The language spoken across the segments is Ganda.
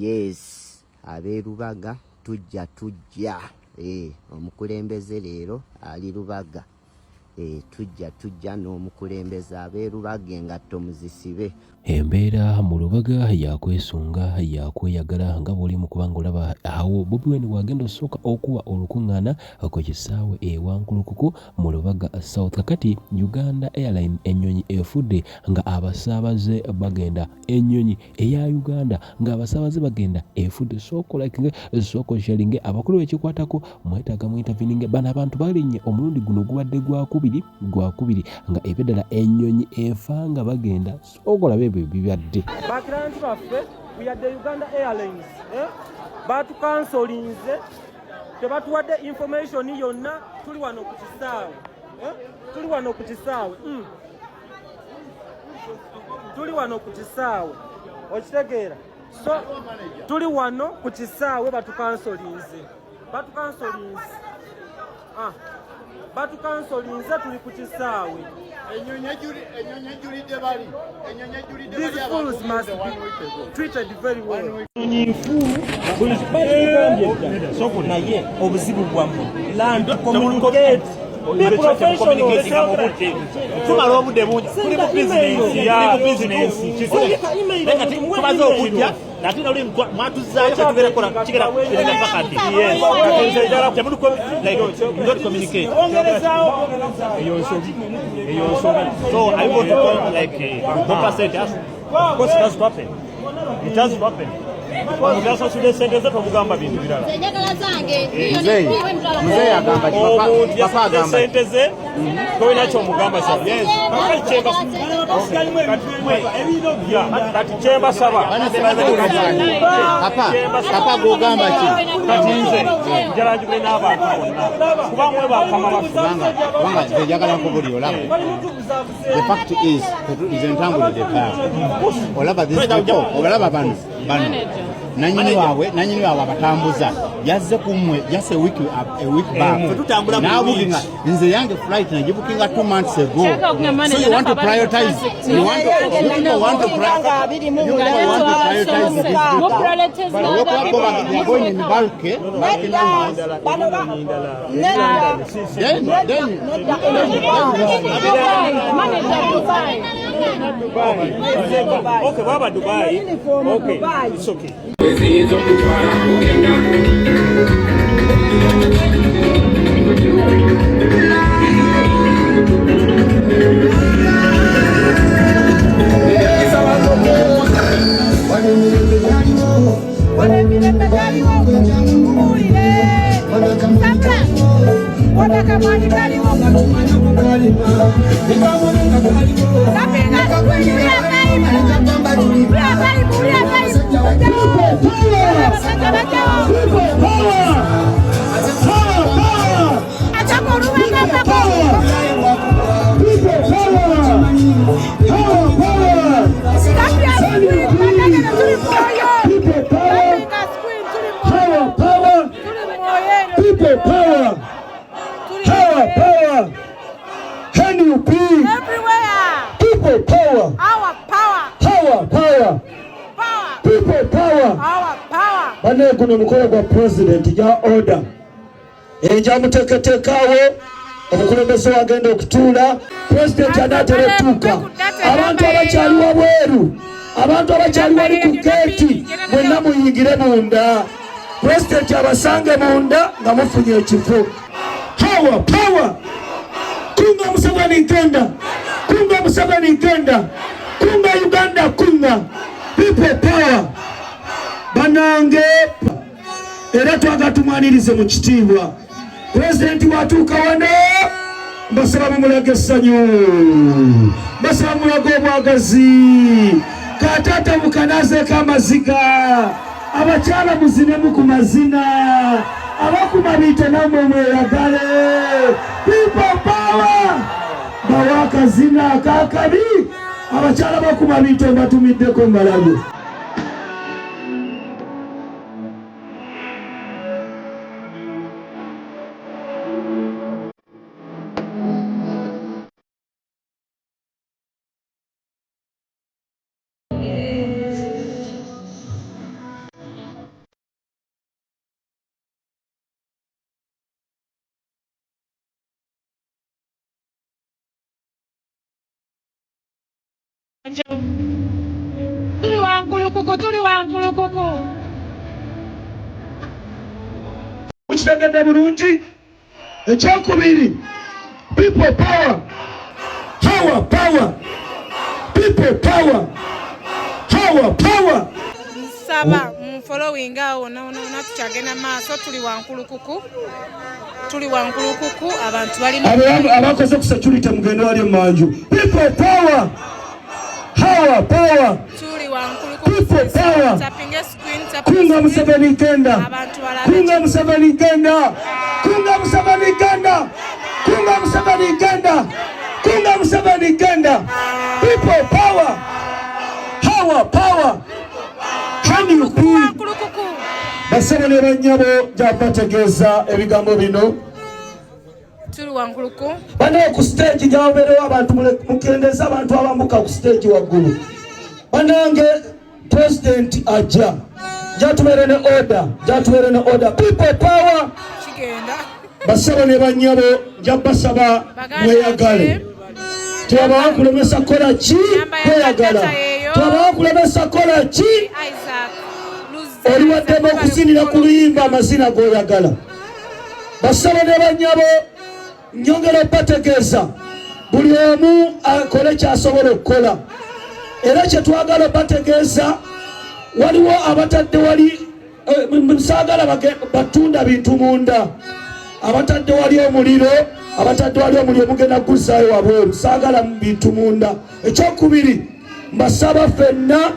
Yes, ab'e Lubaga tujja omukulembeze leero ali Lubaga. Tujja n'omukulembeze ab'e Lubaga engatto muzisibe. Embeera mu Lubaga yakwesunga yakweyagala nga bw'oli mu kubanga olaba awo Bobi Wine wagenda osooka okuwa olukuŋŋaana ku kisaawe Wankulukuku mu Lubaga South. Kakati Uganda Airline ennyonyi efudde nga abasaabaze bagenda, ennyonyi eya Uganda nga abasaabaze bagenda efudde. Sooka olakinge, sooka sharinge, abakulu b'ekikwatako mwetaaga mu intervening. Bano abantu balinnye omulundi guno gubadde gwakubiri nga ebeddala ennyonyi efa nga bagenda. Sooka olabe bibadde bakiranti baffe buyadde Uganda Airlines batukansolinze tebatuwadde information yonna. Tuli wano ku kisaawe okitegeera. So tuli wano ku kisaawe batukansolinze tuli ku kisaawe. These fools must be treated very well. Naye obuzibu bwammwe land communicate. Be professional. Tumala obudde bungi tuli mu bizinensi tumaze okujja nate nali mwatuzaayo kyatugera kola kigera pakati not communicate eyo nsobi so I want to call like compensate us. Of course it has to happen. Mugasa sude sente zetu mugamba bintu birala. Mzee agamba papa agamba sente ze ko inacho mugamba sasa. Yes. Kati chemba saba. Papa gogamba ki? Kati nze njalanjule n'abantu bonna. Kubamwe bakama bafanga. Wanga tejagala nkobuli olaba. The fact is entangulidde pa. Olaba this people, olaba bano. Nanyini wawe abatambuza yazze kumwe just a week back. Nabuginga nze yange flight nagibukinga 2 months ago. So you want to prioritize. You want to prioritize Okay, Baba Dubai. Okay, it's okay. Bane kuno mukolo gwa president ya order enja muteketekawo omukulembeze wagenda okutuula president anateretuuka abantu abakyali wabweru abantu abakyali wali ku geeti mwenna muyingire munda president abasange munda nga mufunye ekifo. Power kunga Museveni nkenda kunga Uganda kunga people power banange era twagatumwanirize mu kitiibwa. President watuuka wano mbasaba mumulage essanyu, mbasaba mulaga obwagazi, katata mukanazeeko amaziga, abakyala muzinemu ku mazina, abakumabiite namwe mweyagale. People power bawa akazina akakabi, abakyala bakumabiite mbatumiddeko mbalabe. Tuli wankulukuku. Mukitegedde bulungi. Ekyokubiri, people power. Power. People power. Power. Saba following awo tukyagenda maaso tuli wankulukuku abantu bali abakoze ku security mugendo wali emanju. People power. tuli wankulukuku People power. tapinga screen Kunga Museveni genda. abantu balabe Kunga Museveni genda. Kunga Museveni genda. People power. Can you be? wankulukuku Basaba ne bannyabo gyabategeeza ebigambo bino. tuli wankuluku Bane ku stage gyabeerewo abantu mukendeza abantu abambuka ku stage waggulu. Banange president ajja. Jatubeere ne order. People power. kigenda Basaba ne bannyabo gyabasaba mweyagale. Twabawa kulemesa kola ki? Kweyagala. Twabawa kulemesa kola ki? Isaac Oliwaddemu okuzinira ku luyimba amazina g'oyagala. Basaba ne bannyabo nyongera bategeeza buli omu akole kyasobola okukola. Era kye twagala bategeeza waliwo abatadde wali saagala batunda bintu munda. Abatadde wali omuliro omugenda kuzzaayo wabweru. Saagala bintu munda. Ekyokubiri mbasaba ffenna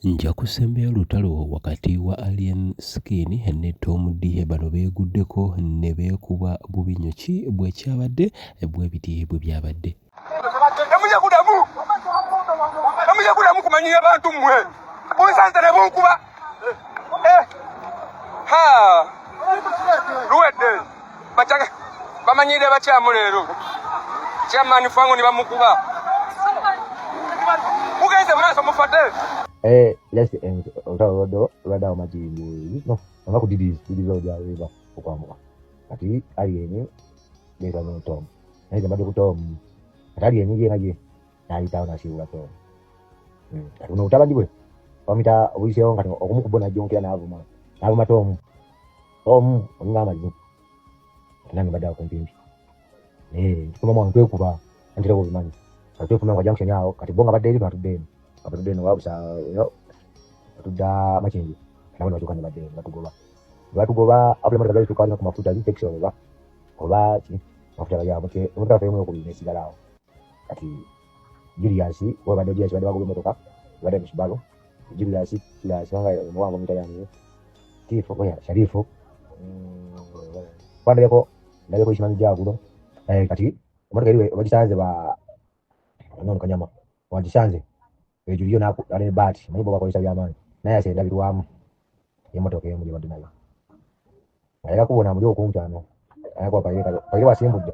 nja kusembeyo olutalo wakati wa Alien Skin ne Tom D bano beeguddeko ne beekuba bubinyo ki bwekyabadde bwebiti bwe byabadde. Namuje kudamu kumanyira abantu mmwe bunsanze ne bunkuba luwedde bachaka bamanyire bakyamu leero kyamani fango ne bamukuba mugenze maaso mufadde. Let's end rodo rada majini no ama kudidiz ya river okwamuka ati aliyeni beza no tom na jambo kutom atali yenye naje na itaona shiula tom ati uno utabandibwe wamita obisyo ngati okumukubona jonkera navuma tom ngama jini nani badala kumpimbi tuma mwantu ekuba antira ko bimanyi ati tuma kwa junction yao kati bonga badeli batudeni wabusa tuda machinji nabo batukanye badde batugoba apule mara gazi tukanya ku mafuta zi texture oba chi mafuta ya muke umuta femu ko business galao ati Julius wa bado Julius bado bagobe motoka bado mshibalo Julius la sanga mwango mitayani tifo kwa Sharifu kwanda yako ndako ishimani jagulo kati motoka ile wajisanze ba nono kanyama wajisanze Julio na ale bati mwibo bakoresha byamani naye asenda birwamu yemotoka yemu libadde nayo ayaka kubona mulyo okumutano ayako pale wasimbudde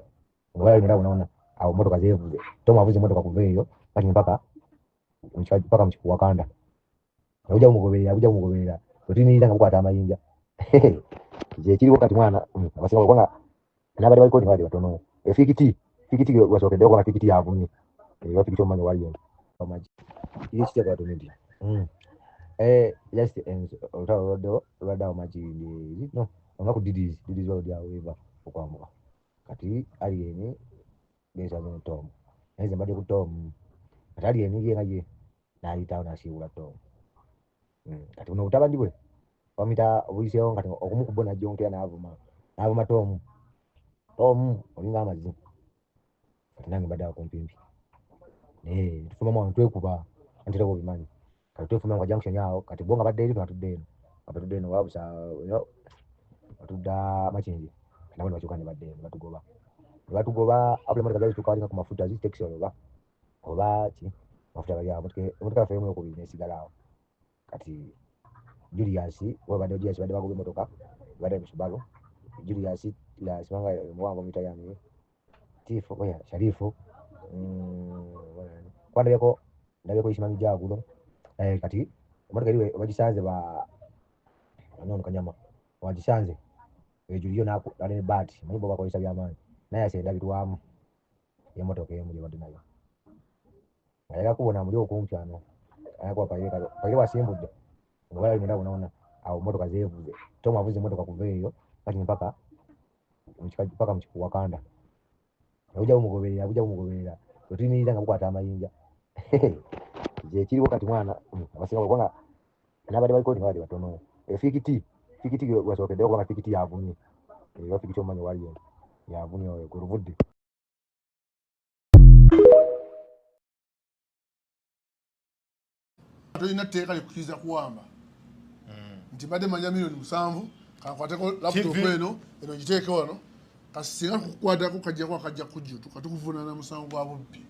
ngwala nenda unaona au motoka zevuze toma avuze motoka kuveyo kati mpaka mchikuwa kanda uja umugoberera otini ndanga kukwata amayinja je kiri wakati mwana basema kwanga nabali baliko ni bali batono fikiti wasokedde kwa fikiti yavunye bapikito manyo waliyo amaji ili kitu kwa domendi just rodo rada majini no nga kudidiz road ya river okwamuka kati aliyeni beza no tom neze mbade ku tom atali yeni ngaje na itaona shiula tom kati uno utabandibwe wamita obisyo ngati okumukubona jonkera navuma tom olinga amazi kati nange badala kumpimbi tufuma mwantu ekuba antira ko bimanyi kati tufuma kwa junction yao kati bonga badde batudeno wabusa batuda machinji nabo bachukanye badde batugoba apule mara gazi tukali ku mafuta zi texture oba chi mafuta ya mutka femu ko business galao kati Julius wa bado bagobe motoka bado mshibalo Julius la simanga mwango mitayani tifo kwa Sharifu kwanda yako ndabeko ishimani jagulo kati motoka ile wajisanze ba nono kanyama wajisanze Julio na ale bati mwibo bakoresha byamani naye asenda birwamu yemotoka yemu libadde nayo Ayaka kubona muri okumchano. Ayakwa payeka wasimbudde. Ngwala nenda kunaona au motoka zevuze. Toma avuze motoka kuveyo kati mpaka mpaka mchikuwa kanda. Uja umugoberera. Tutinira ngabukwata amayinja. Je kiri wakati mwana abasinga kwanga nabali baliko ni wali batono. Fikiti wasokedde kwa fikiti yavunye. Fikiti omanyi wali yavunye oyo kuruvudde. Tulina tteeka likukkiriza kuwamba nti badde manya milioni 7 kankwateko laptop eno giteeke wano kasinga kukwatako kajja kujjutu katukuvunaana musango gwa bubbi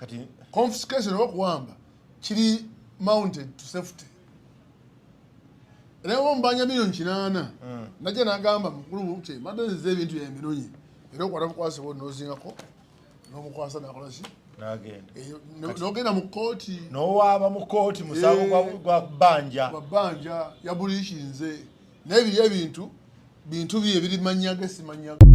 kati confiscation oba kuwamba kiri mounted to safety era ombanya milioni 8 najja n'agamba mukulu mukye madde nzize ebintu byeminonye era okwata bukwasi bwo nozingako n'omukwasa nakolaki nogenda mu kooti nowaaba mu kooti musango gwa bbanja yabulishinze n'ebiri ebintu bintu bye ebiri manyaga simanyaga